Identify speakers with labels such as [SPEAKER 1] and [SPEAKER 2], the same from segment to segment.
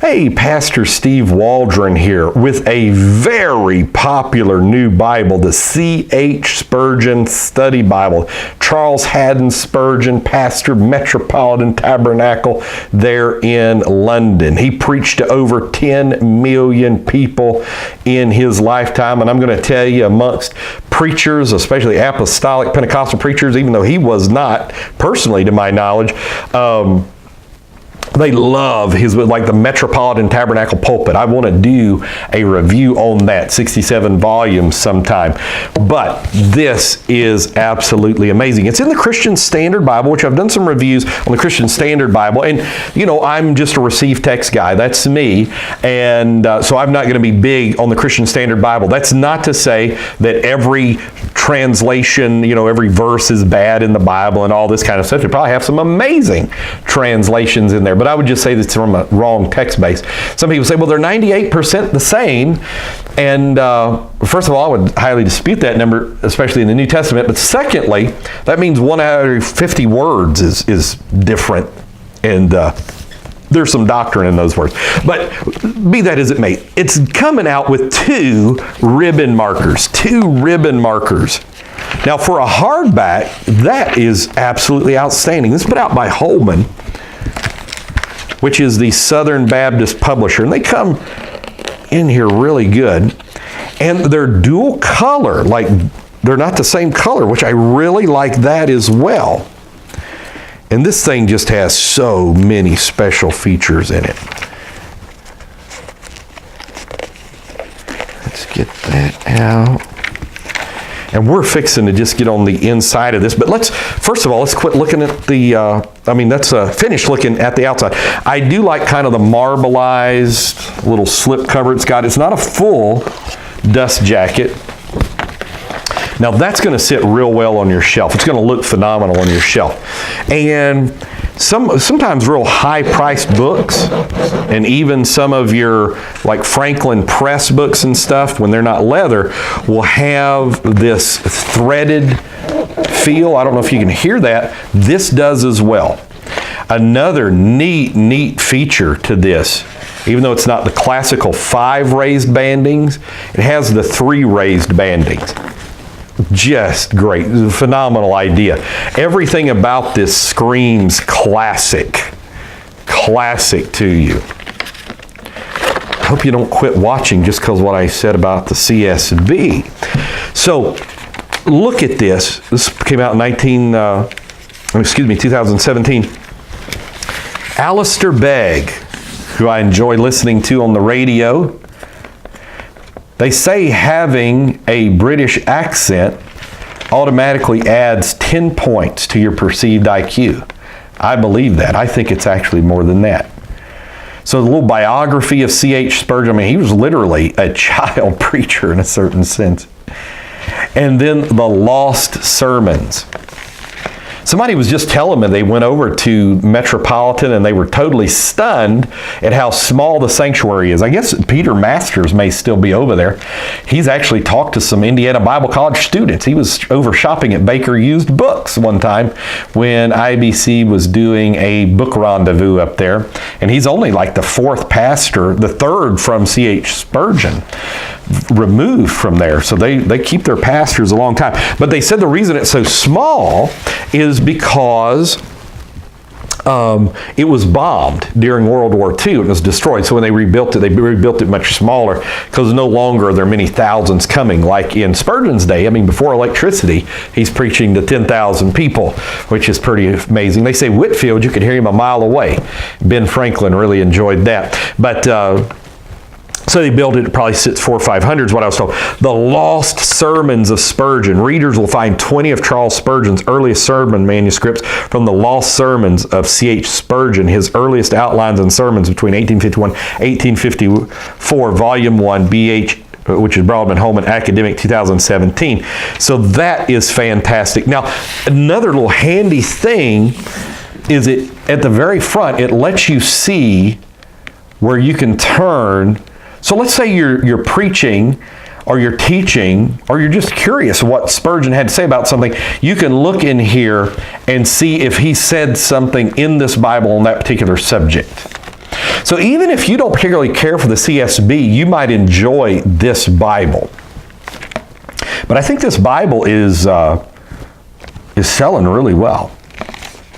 [SPEAKER 1] Hey, Pastor Steve Waldron here with a very popular new Bible, the C.H. Spurgeon Study Bible. Charles Haddon Spurgeon, pastor, Metropolitan Tabernacle there in London. He preached to over 10 million people in his lifetime, and I'm going to tell you, amongst preachers, especially apostolic Pentecostal preachers, even though he was not, personally to my knowledge, they love his, like the Metropolitan Tabernacle pulpit. I want to do a review on that, 67 volumes sometime. But this is absolutely amazing. It's in the Christian Standard Bible, which I've done some reviews on the Christian Standard Bible. And, you know, I'm just a received text guy. That's me. And so I'm not going to be big on the Christian Standard Bible. That's not to say that every translation, you know, every verse is bad in the Bible and all this kind of stuff. They probably have some amazing translations in there. But I would just say that's from a wrong text base. Some people say, well, they're 98% the same. And first of all, I would highly dispute that number, especially in the New Testament. But secondly, that means 1 out of 50 words is different. And there's some doctrine in those words. But be that as it may, it's coming out with 2 ribbon markers. 2 ribbon markers. Now, for a hardback, that is absolutely outstanding. This is put out by Holman, which is the Southern Baptist publisher. And they come in here really good. And they're dual color, like they're not the same color, which I really like that as well. And this thing just has so many special features in it. Let's get that out. And we're fixing to just get on the inside of this. But first of all, let's quit looking at the, let's finish looking at the outside. I do like kind of the marbleized little slip cover it's got. It's not a full dust jacket. Now that's going to sit real well on your shelf. It's going to look phenomenal on your shelf. And sometimes real high-priced books, and even some of your like Franklin Press books and stuff, when they're not leather, will have this threaded feel. I don't know if you can hear that. This does as well. Another neat feature to this, even though it's not the classical 5 raised bandings, it has the 3 raised bandings. Just great. Phenomenal idea. Everything about this screams classic. Classic to you. I hope you don't quit watching just because what I said about the CSB. So, look at this. This came out in 2017. Alistair Begg, who I enjoy listening to on the radio. They say having a British accent automatically adds 10 points to your perceived IQ. I believe that. I think it's actually more than that. So the little biography of C.H. Spurgeon, I mean, he was literally a child preacher in a certain sense. And then the lost sermons. Somebody was just telling me they went over to Metropolitan and they were totally stunned at how small the sanctuary is. I guess Peter Masters may still be over there. He's actually talked to some Indiana Bible College students. He was over shopping at Baker Used Books one time when IBC was doing a book rendezvous up there. And he's only like the 4th pastor, the 3rd from C.H. Spurgeon, removed from there. So they keep their pastors a long time. But they said the reason it's so small is because it was bombed during World War II. It was destroyed. So when they rebuilt it much smaller because no longer are there many thousands coming like in Spurgeon's day. I mean, before electricity, he's preaching to 10,000 people, which is pretty amazing. They say Whitfield, you could hear him a mile away. Ben Franklin really enjoyed that. But so they built it probably sits 400 or 500 is what I was told. The lost sermons of Spurgeon. Readers will find 20 of Charles Spurgeon's earliest sermon manuscripts from the lost sermons of C.H. Spurgeon, his earliest outlines and sermons between 1851 and 1854, Volume 1, B.H., which is Broadman Holman Academic 2017. So that is fantastic. Now, another little handy thing is it at the very front, it lets you see where you can turn. So let's say you're preaching or you're teaching or you're just curious what Spurgeon had to say about something. You can look in here and see if he said something in this Bible on that particular subject. So So even if you don't particularly care for the CSB, you might enjoy this Bible. But I think this Bible is selling really well.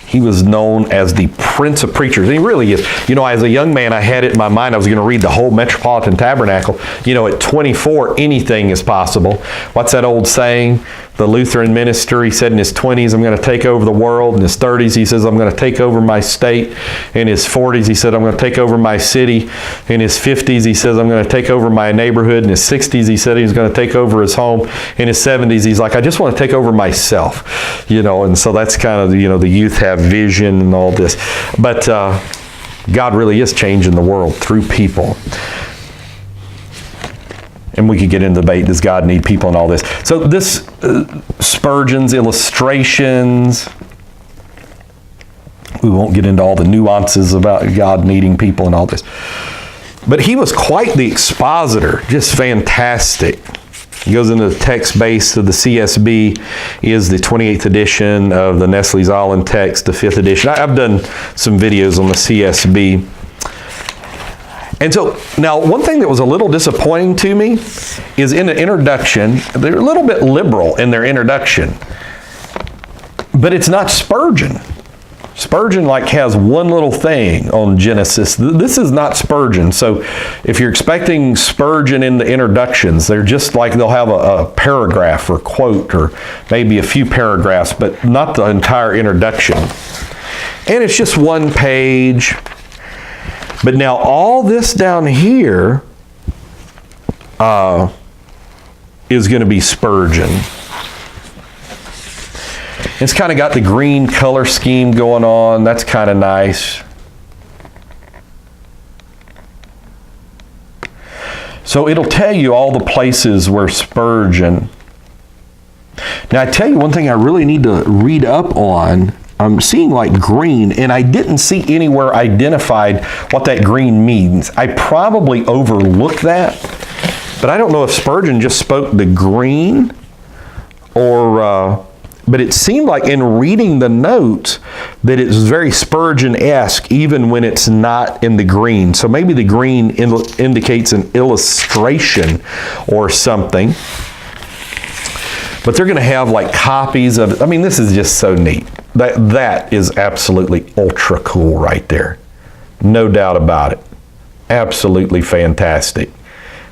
[SPEAKER 1] He was known as the Prince of Preachers. And he really is. You know, as a young man, I had it in my mind I was going to read the whole Metropolitan Tabernacle. You know, at 24, anything is possible. What's that old saying? The Lutheran minister, he said in his 20s, I'm going to take over the world. In his 30s, he says, I'm going to take over my state. In his 40s, he said, I'm going to take over my city. In his 50s, he says, I'm going to take over my neighborhood. In his 60s, he said he's going to take over his home. In his 70s, he's like, I just want to take over myself. You know, and so that's kind of, you know, the youth have vision and all this. But God really is changing the world through people. And we could get into the debate, does God need people and all this? So this Spurgeon's illustrations, we won't get into all the nuances about God needing people and all this. But he was quite the expositor, just fantastic. He goes into the text base of the CSB, is the 28th edition of the Nestle's Island text, the 5th edition. I've done some videos on the CSB. And so, now, one thing that was a little disappointing to me is in the introduction, they're a little bit liberal in their introduction. But it's not Spurgeon. Spurgeon has one little thing on Genesis. This is not Spurgeon. So if you're expecting Spurgeon in the introductions, they're just like they'll have a paragraph or quote or maybe a few paragraphs, but not the entire introduction. And it's just one page. But now all this down here is going to be Spurgeon. It's kind of got the green color scheme going on. That's kind of nice. So it'll tell you all the places where Spurgeon. Now I tell you one thing I really need to read up on. I'm seeing green, and I didn't see anywhere identified what that green means. I probably overlooked that, but I don't know if Spurgeon just spoke the green or, but it seemed like in reading the notes that it's very Spurgeon-esque even when it's not in the green. So maybe the green indicates an illustration or something. But they're going to have copies of it. I mean, this is just so neat. That is absolutely ultra cool right there. No doubt about it. Absolutely fantastic.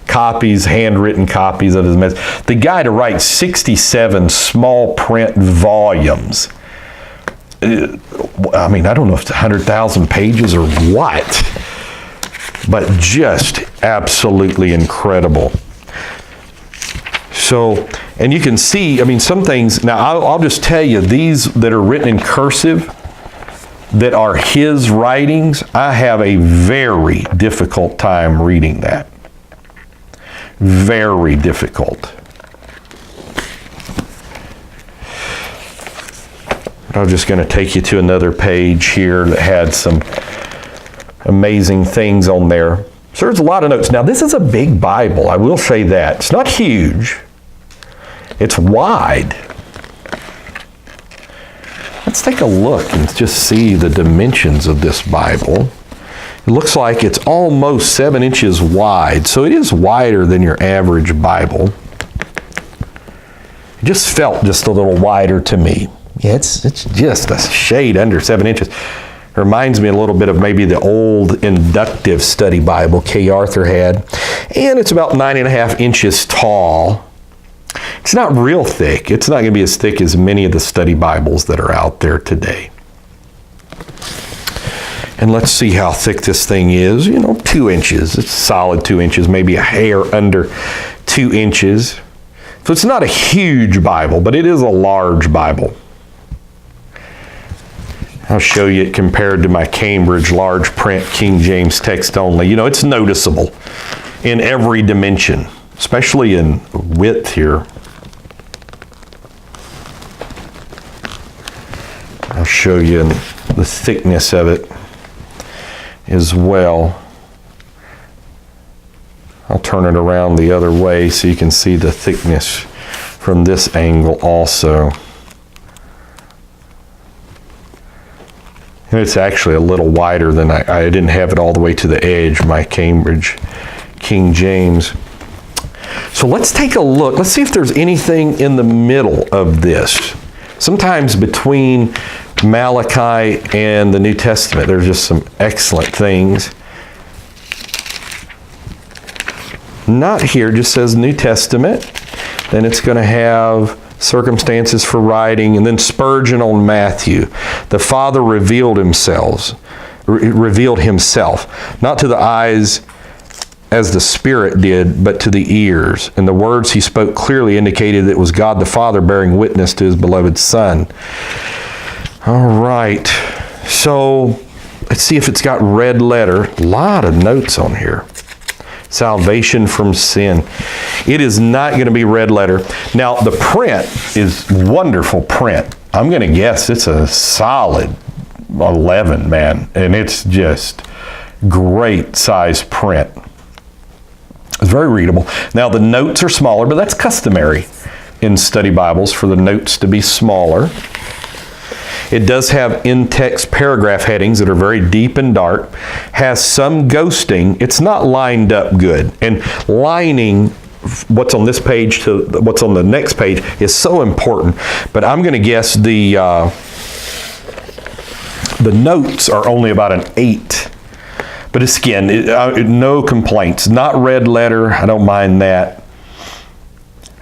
[SPEAKER 1] Copies, handwritten copies of his message. The guy to write 67 small print volumes. I mean, I don't know if it's 100,000 pages or what, but just absolutely incredible. So, and you can see, I mean, some things, now I'll just tell you, these that are written in cursive, that are his writings, I have a very difficult time reading that. Very difficult. I'm just going to take you to another page here that had some amazing things on there. So there's a lot of notes. Now this is a big Bible, I will say that. It's not huge. It's wide. Let's take a look and just see the dimensions of this Bible. It looks like it's almost 7 inches wide, so it is wider than your average Bible. It just felt just a little wider to me. Yeah, it's just a shade under 7 inches. It reminds me a little bit of maybe the old inductive study Bible Kay Arthur had. And it's about 9.5 inches tall. It's not real thick. It's not going to be as thick as many of the study Bibles that are out there today. And let's see how thick this thing is. 2 inches. It's solid 2 inches, maybe a hair under 2 inches. So it's not a huge Bible, but it is a large Bible. I'll show you it compared to my Cambridge large print King James text only. It's noticeable in every dimension, especially in width here. I'll show you the thickness of it as well. I'll turn it around the other way so you can see the thickness from this angle also. And it's actually a little wider than I didn't have it all the way to the edge, my Cambridge King James. So let's take a look. Let's see if there's anything in the middle of this. Sometimes between Malachi and the New Testament, there's just some excellent things. Not here, just says New Testament. Then it's going to have circumstances for writing, and then Spurgeon on Matthew. The Father revealed himself, not to the eyes as the Spirit did, but to the ears. And the words he spoke clearly indicated that it was God the Father bearing witness to his beloved Son. All right, so let's see if it's got red letter. A lot of notes on here. Salvation from sin. It is not going to be red letter. Now, the print is wonderful print. I'm going to guess it's a solid 11, man. And it's just great size print. It's very readable. Now, the notes are smaller, but that's customary in study Bibles for the notes to be smaller. It does have in-text paragraph headings that are very deep and dark, has some ghosting. It's not lined up good. And lining what's on this page to what's on the next page is so important. But I'm going to guess the notes are only about an 8. But it's, again, no complaints. Not red letter. I don't mind that.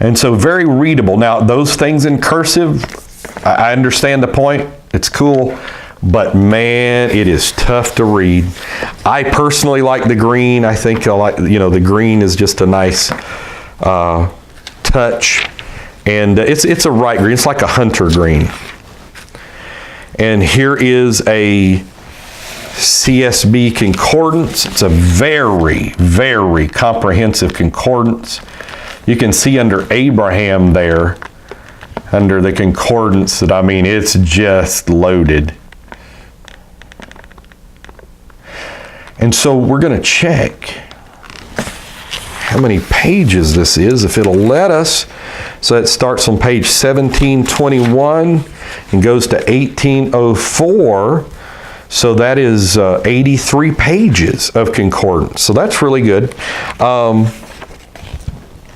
[SPEAKER 1] And so very readable. Now, those things in cursive, I understand the point. It's cool, but man, it is tough to read. I personally like the green. I think I like, the green is just a nice touch, and it's a right green. It's like a hunter green. And here is a CSB concordance. It's a very, very comprehensive concordance. You can see under Abraham there, under the concordance, that it's just loaded. And so we're going to check how many pages this is, if it'll let us. So it starts on page 1721 and goes to 1804. So that is 83 pages of concordance. So that's really good.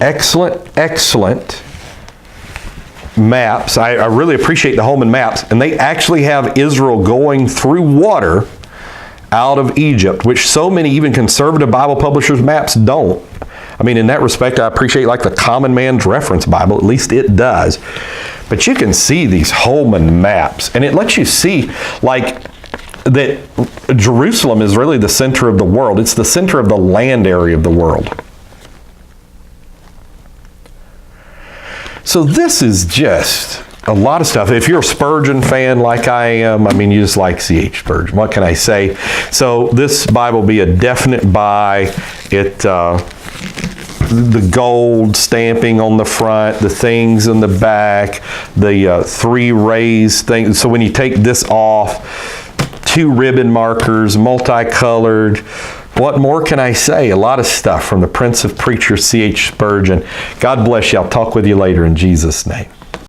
[SPEAKER 1] Excellent maps. I really appreciate the Holman maps, and they actually have Israel going through water out of Egypt, which so many even conservative Bible publishers' maps don't. In that respect, I appreciate like the Common Man's Reference Bible, at least it does. But you can see these Holman maps, and it lets you see like that Jerusalem is really the center of the world. It's the center of the land area of the world. So this is just a lot of stuff. If you're a Spurgeon fan like I am, you just like C.H. Spurgeon. What can I say? So this Bible will be a definite buy. The gold stamping on the front, the things in the back, the 3 raised things. So when you take this off, 2 ribbon markers, multicolored. What more can I say? A lot of stuff from the Prince of Preachers, C.H. Spurgeon. God bless you. I'll talk with you later in Jesus' name.